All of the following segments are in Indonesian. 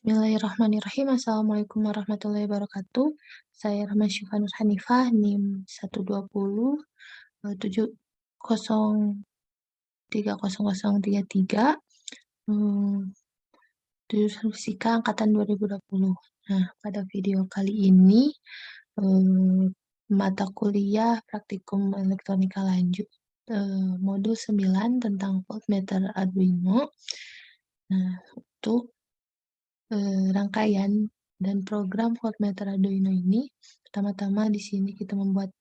Bismillahirrahmanirrahim. Assalamualaikum warahmatullahi wabarakatuh. Saya Rahma Syifa Nur Hanifah, NIM 120 703033, jurusan Fisika angkatan 2020. Nah, pada video kali ini mata kuliah praktikum elektronika lanjut modul 9 tentang voltmeter Arduino. Nah, untuk rangkaian dan program voltmeter Arduino ini, pertama-tama di sini kita membuat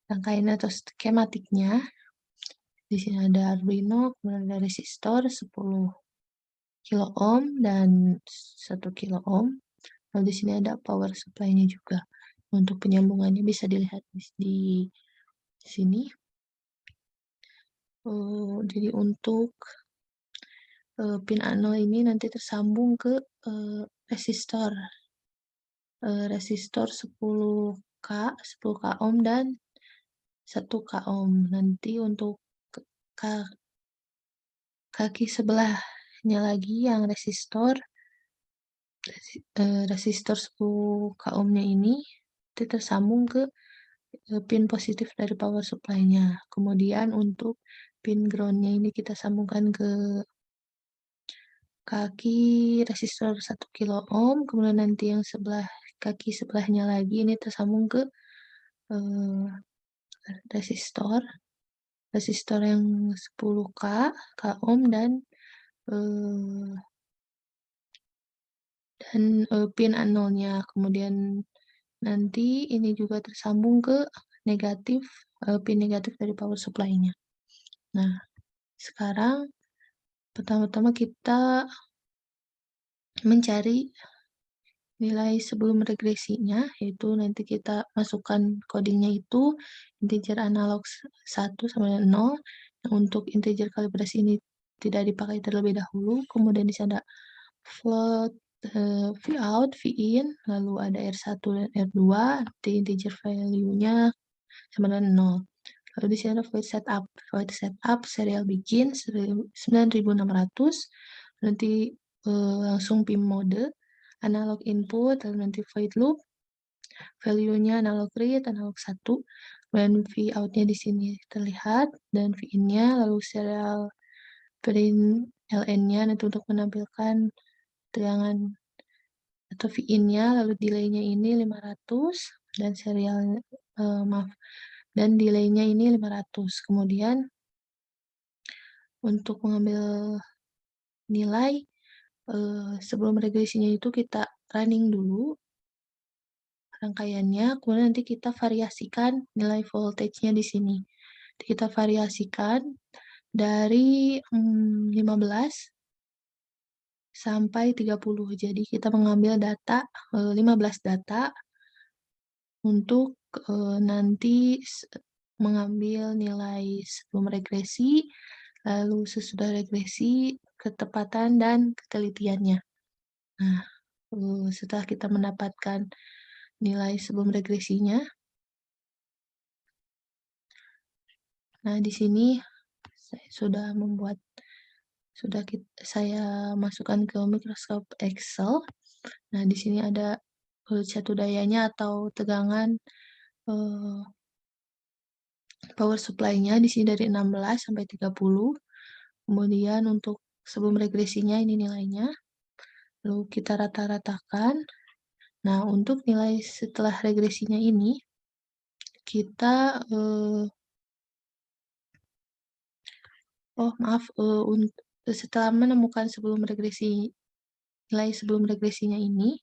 rangkaian atau skematiknya. Di sini ada Arduino, kemudian ada resistor 10 kilo ohm dan 1 kilo ohm. Lalu di sini ada power supply-nya juga. Untuk penyambungannya bisa dilihat di sini. Jadi untuk pin A0 ini nanti tersambung ke resistor 10K ohm dan 1K ohm. Nanti untuk kaki sebelahnya lagi yang resistor 10K ohmnya ini tersambung ke pin positif dari power supply-nya. Kemudian untuk pin ground-nya ini kita sambungkan ke kaki resistor 1 kilo ohm, kemudian nanti yang kaki sebelahnya lagi ini tersambung ke resistor yang 10K ohm dan pin A0-nya. Kemudian nanti ini juga tersambung ke pin negatif dari power supply-nya. Nah, sekarang pertama-tama kita mencari nilai sebelum regresinya, yaitu nanti kita masukkan codingnya itu integer analog 1 sama dengan 0. Nah, untuk integer kalibrasi ini tidak dipakai terlebih dahulu. Kemudian di sini ada float, Vout, Vin, lalu ada R1 dan R2, nanti integer value-nya sama dengan 0. Lalu di sini ada void setup, serial begin 9600, nanti langsung pin mode, analog input, lalu nanti void loop, value-nya analog read, analog 1, kemudian Vout-nya di sini terlihat, dan Vin-nya, lalu serial print ln-nya nanti untuk menampilkan tegangan atau Vin-nya, lalu delay-nya ini 500, dan dan delay-nya ini 500. Kemudian untuk mengambil nilai sebelum regresinya itu kita running dulu rangkaiannya, kemudian nanti kita variasikan nilai voltage-nya di sini. Kita variasikan dari 15 sampai 30. Jadi kita mengambil data 15 data untuk nanti mengambil nilai sebelum regresi, lalu sesudah regresi, ketepatan dan ketelitiannya. Nah, setelah kita mendapatkan nilai sebelum regresinya, nah di sini saya masukkan ke Microsoft Excel. Nah, di sini ada satu dayanya atau tegangan power supply-nya di sini dari 16 sampai 30. Kemudian untuk sebelum regresinya ini nilainya. Lalu kita rata-ratakan. Nah, untuk nilai setelah regresinya ini kita setelah menemukan nilai sebelum regresinya ini,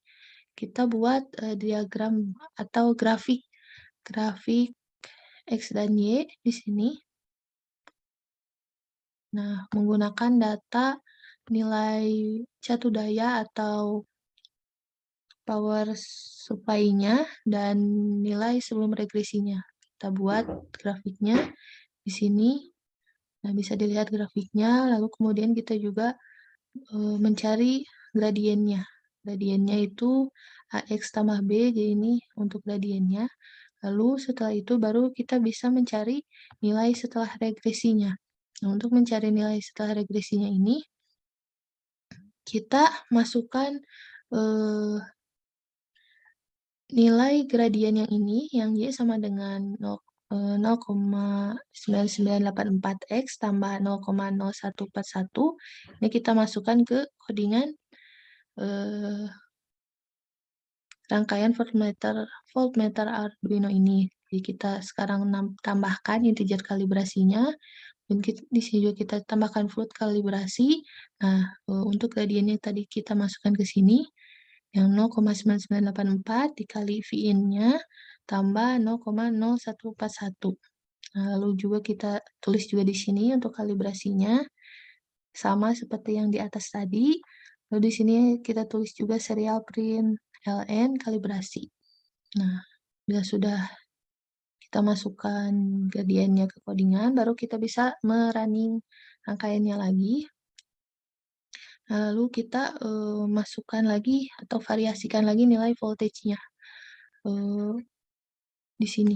kita buat diagram atau grafik X dan Y di sini. Nah, menggunakan data nilai catu daya atau power supply-nya dan nilai sebelum regresinya. Kita buat grafiknya di sini. Nah, bisa dilihat grafiknya, lalu kemudian kita juga mencari gradiennya. Gradiennya itu AX tambah B, jadi ini untuk gradiennya. Lalu setelah itu baru kita bisa mencari nilai setelah regresinya. Nah, untuk mencari nilai setelah regresinya ini, kita masukkan eee, nilai gradien yang ini, yang Y sama dengan 0,9984 X tambah 0,0141, ini kita masukkan ke codingan eee, rangkaian voltmeter Arduino ini. Jadi kita sekarang tambahkan integer kalibrasinya, dan di sini juga kita tambahkan float kalibrasi. Nah, untuk gradiennya tadi kita masukkan ke sini, yang 0,9984 dikali Vin-nya tambah 0,0141. Nah, lalu juga kita tulis juga di sini untuk kalibrasinya, sama seperti yang di atas tadi. Lalu di sini kita tulis juga serial print LN kalibrasi. Nah, bila sudah kita masukkan gradiennya ke codingan, baru kita bisa merunning rangkaiannya lagi. Nah, lalu kita masukkan lagi atau variasikan lagi nilai voltage-nya di sini.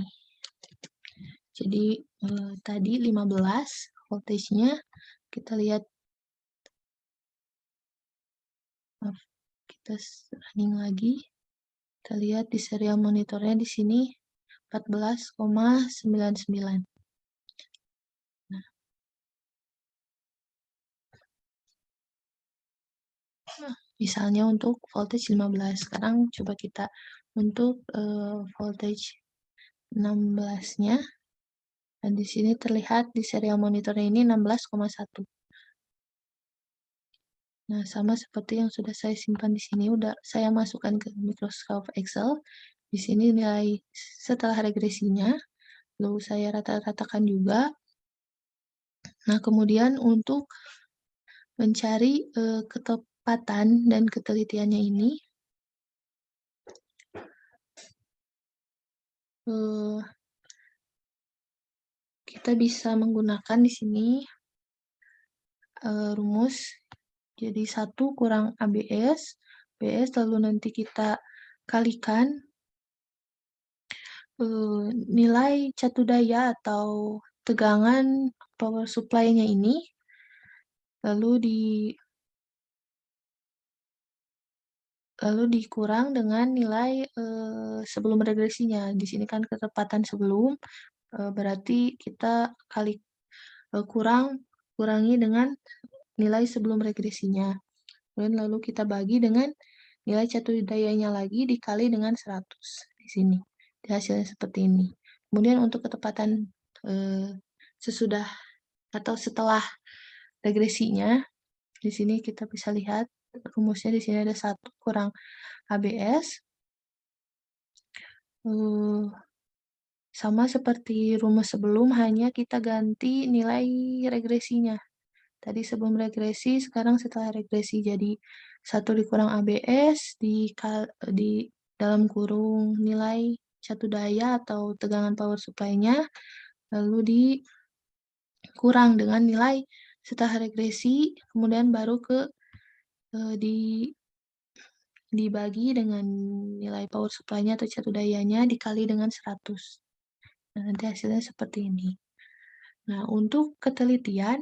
Jadi tadi 15 voltage-nya, kita lihat, maaf, kita running lagi. Kita lihat di serial monitornya di sini 14,99. Nah, misalnya untuk voltage 15. Sekarang coba kita untuk voltage 16-nya. Dan di sini terlihat di serial monitornya ini 16,1. Nah, sama seperti yang sudah saya simpan di sini, udah saya masukkan ke Microsoft Excel. Di sini nilai setelah regresinya, lalu saya rata-ratakan juga. Nah, kemudian untuk mencari ketepatan dan ketelitiannya ini, kita bisa menggunakan di sini rumus. Jadi 1 kurang ABS, BS, lalu nanti kita kalikan nilai catu daya atau tegangan power supply-nya ini, lalu dikurang dengan nilai sebelum regresinya. Di sini kan ketepatan sebelum, berarti kita kurangi dengan nilai sebelum regresinya. Kemudian lalu kita bagi dengan nilai catu dayanya lagi dikali dengan 100 di sini. Hasilnya seperti ini. Kemudian untuk ketepatan sesudah atau setelah regresinya, di sini kita bisa lihat rumusnya. Di sini ada 1 kurang ABS, sama seperti rumus sebelum, hanya kita ganti nilai regresinya. Tadi sebelum regresi, sekarang setelah regresi. Jadi 1 dikurang ABS di dalam kurung nilai catu daya atau tegangan power supply-nya, lalu dikurang dengan nilai setelah regresi, kemudian baru dibagi dengan nilai power supply-nya atau catu dayanya dikali dengan 100. Nah, nanti hasilnya seperti ini. Nah, untuk ketelitian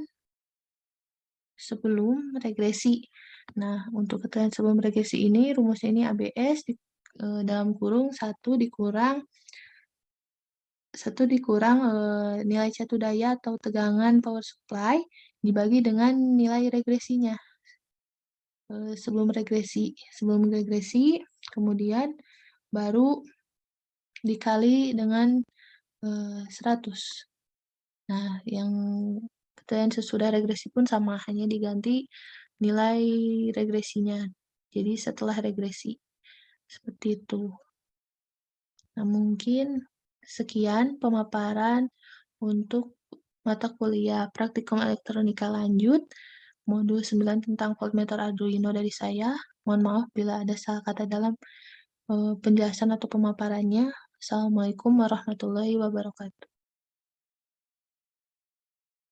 sebelum regresi. Nah, untuk ketelitian sebelum regresi ini, rumusnya ini ABS dalam kurung 1 dikurang nilai catu daya atau tegangan power supply dibagi dengan nilai regresinya. Sebelum regresi, kemudian baru dikali dengan 100. Nah, yang ketelitian sesudah regresi pun sama, hanya diganti nilai regresinya. Jadi setelah regresi, seperti itu. Nah, mungkin sekian pemaparan untuk mata kuliah praktikum elektronika lanjut modul 9 tentang voltmeter Arduino dari saya. Mohon maaf bila ada salah kata dalam penjelasan atau pemaparannya. Assalamualaikum warahmatullahi wabarakatuh.